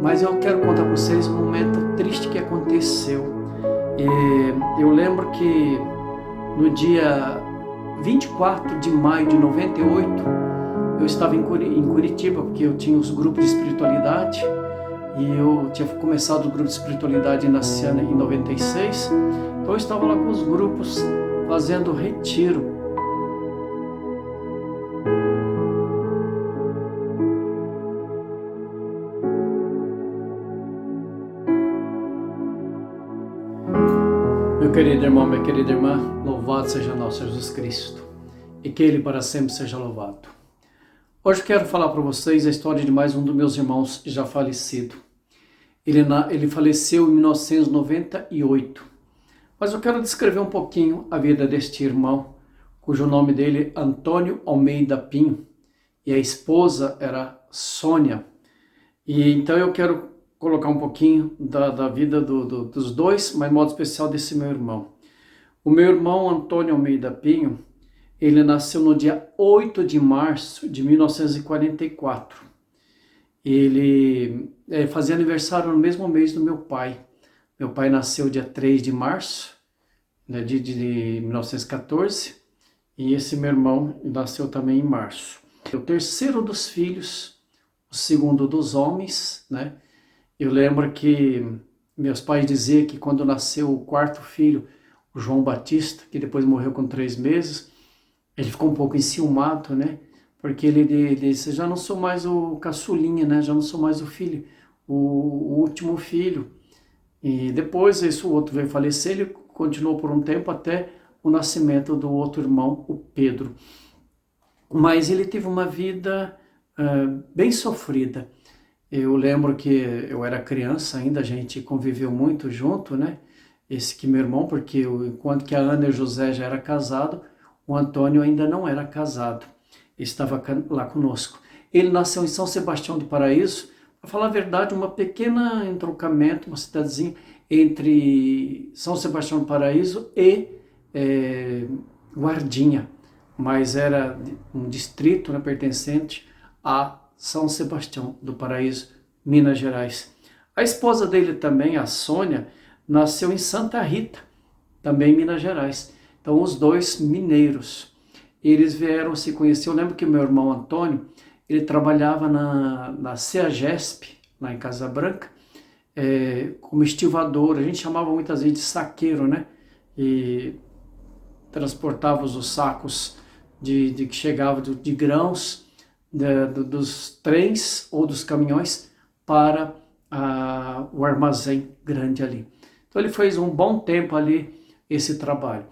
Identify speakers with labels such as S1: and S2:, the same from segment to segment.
S1: mas eu quero contar para vocês um momento triste que aconteceu. Eu lembro que no dia 24 de maio de 98, eu estava em Curitiba, porque eu tinha os grupos de espiritualidade, e eu tinha começado o grupo de espiritualidade na Ciana em 96, então eu estava lá com os grupos fazendo retiro. Meu querido irmão, minha querida irmã, louvado seja nosso Jesus Cristo, e que Ele para sempre seja louvado. Hoje eu quero falar para vocês a história de mais um dos meus irmãos já falecido. Ele faleceu em 1998, mas eu quero descrever um pouquinho a vida deste irmão, cujo nome dele é Antônio Almeida Pinho, e a esposa era Sônia. E então eu quero colocar um pouquinho da vida dos dois, mas de modo especial desse meu irmão. O meu irmão Antônio Almeida Pinho, ele nasceu no dia 8 de março de 1944. Ele fazia aniversário no mesmo mês do meu pai. Meu pai nasceu dia 3 de março, né, de 1914, e esse meu irmão nasceu também em março. O terceiro dos filhos, o segundo dos homens, né? Eu lembro que meus pais diziam que quando nasceu o quarto filho, o João Batista, que depois morreu com 3 meses, ele ficou um pouco enciumado, né? Porque ele disse, já não sou mais o caçulinha, né? Já não sou mais o filho, o último filho. E depois o outro veio falecer, ele continuou por um tempo até o nascimento do outro irmão, o Pedro. Mas ele teve uma vida bem sofrida. Eu lembro que eu era criança ainda, a gente conviveu muito junto, né? Esse que meu irmão, porque enquanto que a Ana e o José já eram casados, o Antônio ainda não era casado, ele estava lá conosco. Ele nasceu em São Sebastião do Paraíso, para falar a verdade, uma pequena entroncamento, uma cidadezinha entre São Sebastião do Paraíso e Guardinha, mas era um distrito, né, pertencente a São Sebastião do Paraíso, Minas Gerais. A esposa dele também, a Sônia, nasceu em Santa Rita, também em Minas Gerais. Então, os dois mineiros, eles vieram se conhecer. Eu lembro que o meu irmão Antônio, ele trabalhava na CEAGESP, lá em Casa Branca, como estivador. A gente chamava muitas vezes de saqueiro, né? E transportava os sacos que chegavam de grãos, dos trens ou dos caminhões para o armazém grande ali. Então ele fez um bom tempo ali esse trabalho.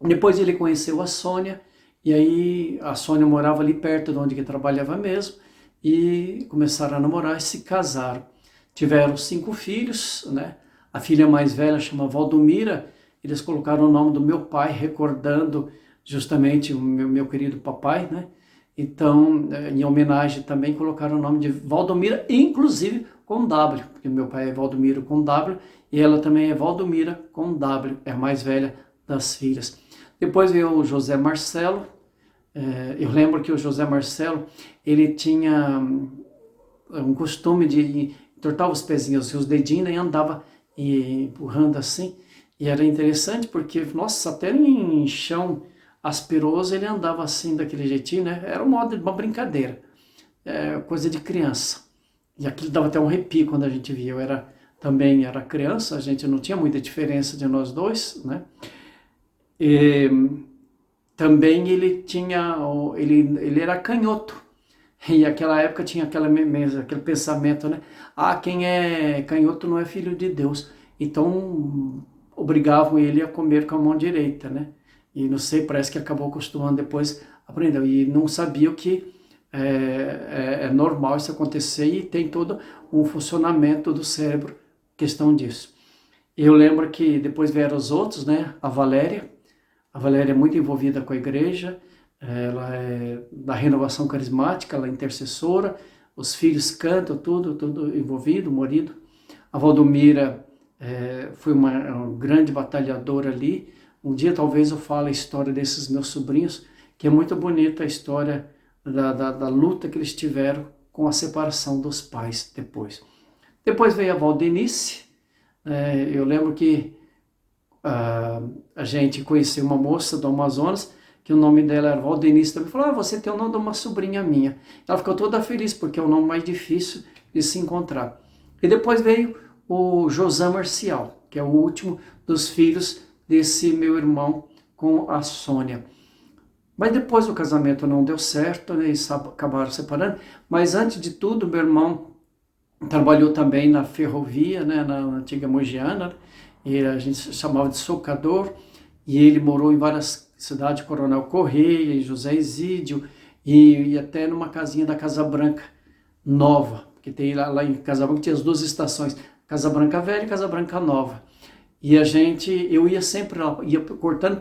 S1: Depois ele conheceu a Sônia, e aí a Sônia morava ali perto de onde ele trabalhava mesmo, e começaram a namorar e se casaram. Tiveram 5 filhos, né? A filha mais velha chama Valdomira, eles colocaram o nome do meu pai, recordando justamente o meu querido papai, né? Então, em homenagem também colocaram o nome de Valdomira, inclusive com W, porque meu pai é Valdomiro com W, e ela também é Valdomira com W, é a mais velha das filhas. Depois veio o José Marcelo. Eu lembro que o José Marcelo, ele tinha um costume de entortar os pezinhos, os dedinhos, e andava empurrando assim, e era interessante porque, nossa, até em chão asperoso, ele andava assim, daquele jeitinho, né? Era um modo de uma brincadeira, coisa de criança. E aquilo dava até um arrepio quando a gente via. Eu também era criança, a gente não tinha muita diferença de nós dois, né? E também ele era canhoto. E naquela época tinha aquele pensamento, né? Quem é canhoto não é filho de Deus. Então, obrigavam ele a comer com a mão direita, né? E não sei, parece que acabou acostumando, depois aprendeu. E não sabia que é normal isso acontecer, e tem todo um funcionamento do cérebro, questão disso. Eu lembro que depois vieram os outros, né? A Valéria é muito envolvida com a igreja, ela é da renovação carismática, ela é intercessora, os filhos cantam, tudo envolvido, marido. A Valdomira foi uma grande batalhadora ali. Um dia talvez eu fale a história desses meus sobrinhos, que é muito bonita a história da luta que eles tiveram com a separação dos pais depois. Depois veio a Valdenice. Eu lembro que a gente conheceu uma moça do Amazonas, que o nome dela era Valdenice, também falou, você tem o nome de uma sobrinha minha. Ela ficou toda feliz, porque é o nome mais difícil de se encontrar. E depois veio o José Marcial, que é o último dos filhos desse meu irmão com a Sônia. Mas depois o casamento não deu certo, né, eles acabaram separando. Mas antes de tudo, meu irmão trabalhou também na ferrovia, né, na antiga Mogiana, e a gente chamava de socador, e ele morou em várias cidades, Coronel Correia, José Isídio, e até numa casinha da Casa Branca Nova, porque tem lá em Casa Branca tinha as duas estações, Casa Branca Velha e Casa Branca Nova. E eu ia sempre lá, ia cortando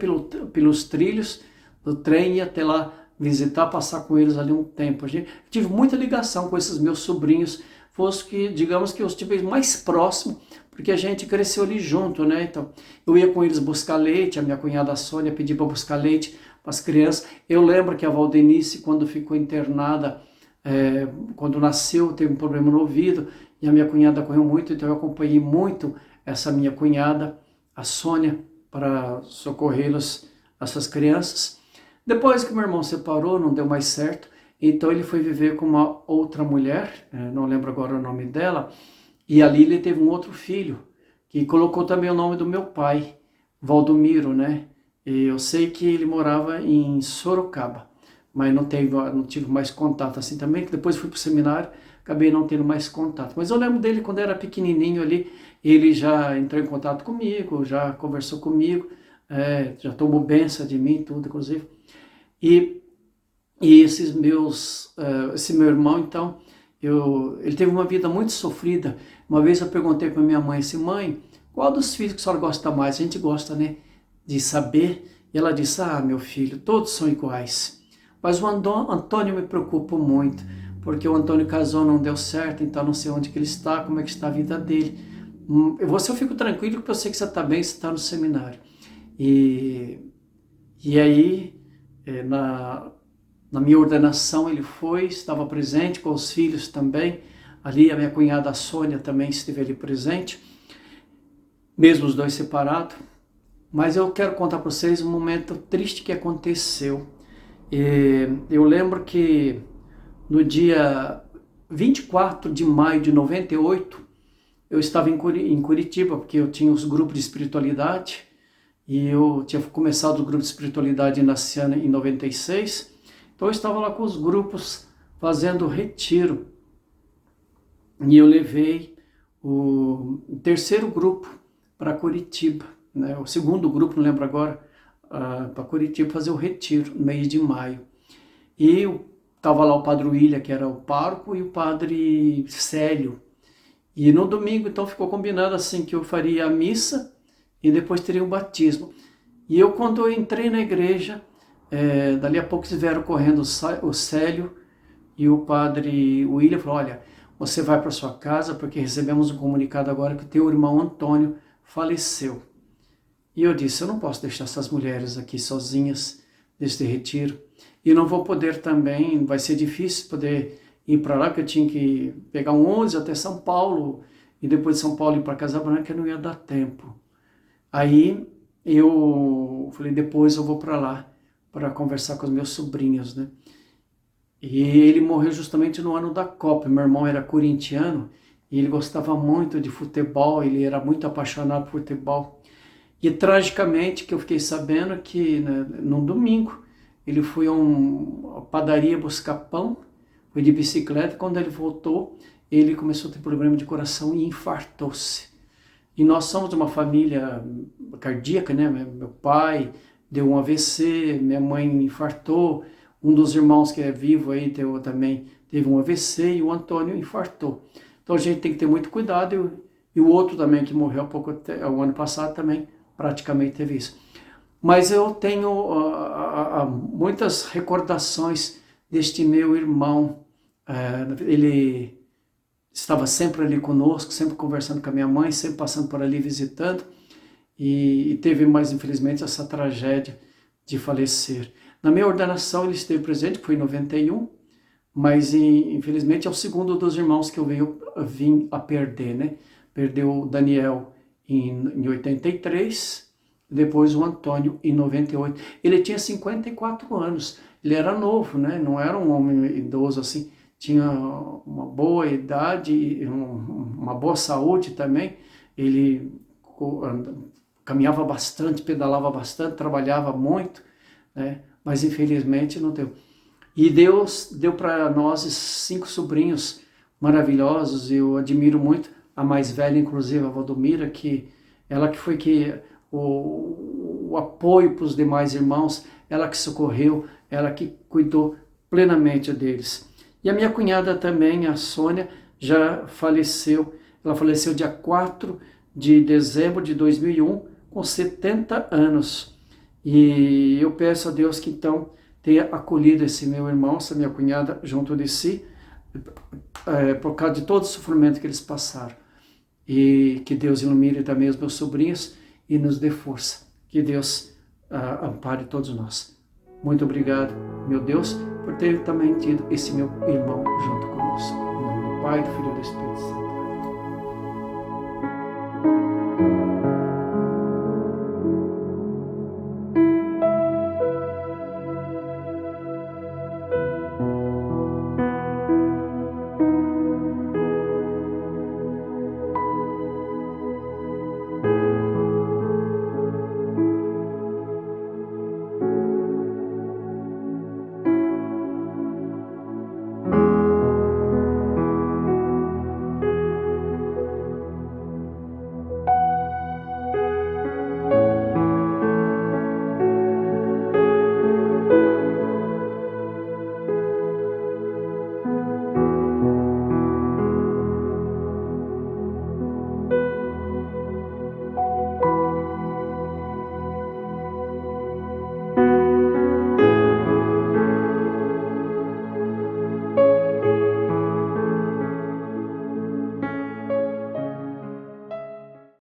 S1: pelos trilhos do trem, ia até lá visitar, passar com eles ali um tempo. Tive muita ligação com esses meus sobrinhos, fosse que, digamos que eu estive mais próximo, porque a gente cresceu ali junto, né? Então, eu ia com eles buscar leite, a minha cunhada Sônia pedia para buscar leite para as crianças. Eu lembro que a Valdenice, quando ficou internada, quando nasceu, teve um problema no ouvido, e a minha cunhada correu muito, então eu acompanhei muito essa minha cunhada, a Sônia, para socorrê-los, essas crianças. Depois que meu irmão separou, não deu mais certo, então ele foi viver com uma outra mulher, não lembro agora o nome dela, e ali ele teve um outro filho, que colocou também o nome do meu pai, Valdomiro, né? E eu sei que ele morava em Sorocaba, mas não tive mais contato assim também, que depois fui para o seminário, acabei não tendo mais contato. Mas eu lembro dele quando era pequenininho ali, ele já entrou em contato comigo, já conversou comigo, já tomou bênção de mim, tudo, inclusive. E esse meu irmão, então, ele teve uma vida muito sofrida. Uma vez eu perguntei para minha mãe assim, mãe, qual dos filhos que a senhora gosta mais? A gente gosta, né, de saber. E ela disse, meu filho, todos são iguais. Mas o Antônio me preocupa muito, porque o Antônio casou, não deu certo, então não sei onde que ele está, como é que está a vida dele. Eu fico tranquilo porque eu sei que você está bem, você está no seminário. E aí, na minha ordenação ele estava presente com os filhos também, ali a minha cunhada Sônia também esteve ali presente, mesmo os dois separados. Mas eu quero contar para vocês um momento triste que aconteceu. Eu lembro que no dia 24 de maio de 98, eu estava em Curitiba, porque eu tinha os grupos de espiritualidade, e eu tinha começado o grupo de espiritualidade na Ciana em 96, então eu estava lá com os grupos fazendo retiro, e eu levei o terceiro grupo para Curitiba, né? O segundo grupo, não lembro agora, para Curitiba fazer o retiro, no mês de maio. E estava lá o padre William, que era o pároco, e o padre Célio. E no domingo, então, ficou combinado assim, que eu faria a missa e depois teria um batismo. E eu, quando eu entrei na igreja, dali a pouco vieram correndo o Célio e o padre William, falou, olha, você vai para sua casa, porque recebemos um comunicado agora que o teu irmão Antônio faleceu. E eu disse, eu não posso deixar essas mulheres aqui sozinhas neste retiro. E não vou poder também, vai ser difícil poder ir para lá, porque eu tinha que pegar um ônibus até São Paulo, e depois de São Paulo ir para Casa Branca, não ia dar tempo. Aí eu falei, depois eu vou para lá, para conversar com os meus sobrinhos, né? E ele morreu justamente no ano da Copa. Meu irmão era corintiano, e ele gostava muito de futebol, ele era muito apaixonado por futebol. E tragicamente que eu fiquei sabendo que, né, no domingo, ele foi a uma padaria buscar pão, foi de bicicleta, quando ele voltou, ele começou a ter problema de coração e infartou-se. E nós somos de uma família cardíaca, né? Meu pai deu um AVC, minha mãe infartou, um dos irmãos que é vivo aí também teve um AVC e o Antônio infartou. Então a gente tem que ter muito cuidado, e o outro também que morreu o ano passado também praticamente teve isso. Mas eu tenho muitas recordações deste meu irmão. Ele estava sempre ali conosco, sempre conversando com a minha mãe, sempre passando por ali visitando, e teve mais, infelizmente, essa tragédia de falecer. Na minha ordenação ele esteve presente, foi em 91, mas infelizmente é o segundo dos irmãos que eu vim a perder, né? Perdeu o Daniel em 83, depois o Antônio em 98. Ele tinha 54 anos, ele era novo, né? Não era um homem idoso assim, tinha uma boa idade, uma boa saúde também. Ele caminhava bastante, pedalava bastante, trabalhava muito, né? Mas infelizmente não deu. E Deus deu para nós 5 sobrinhos maravilhosos, eu admiro muito a mais velha, inclusive a Valdomira, que ela que foi que o apoio para os demais irmãos, ela que socorreu, ela que cuidou plenamente deles. E a minha cunhada também, a Sônia, já faleceu, ela faleceu dia 4 de dezembro de 2001, com 70 anos. E eu peço a Deus que então tenha acolhido esse meu irmão, essa minha cunhada junto de si, por causa de todo o sofrimento que eles passaram. E que Deus ilumine também os meus sobrinhos e nos dê força. Que Deus ampare todos nós. Muito obrigado, meu Deus, por ter também tido esse meu irmão junto conosco. Em nome do Pai, do Filho e do Espírito Santo.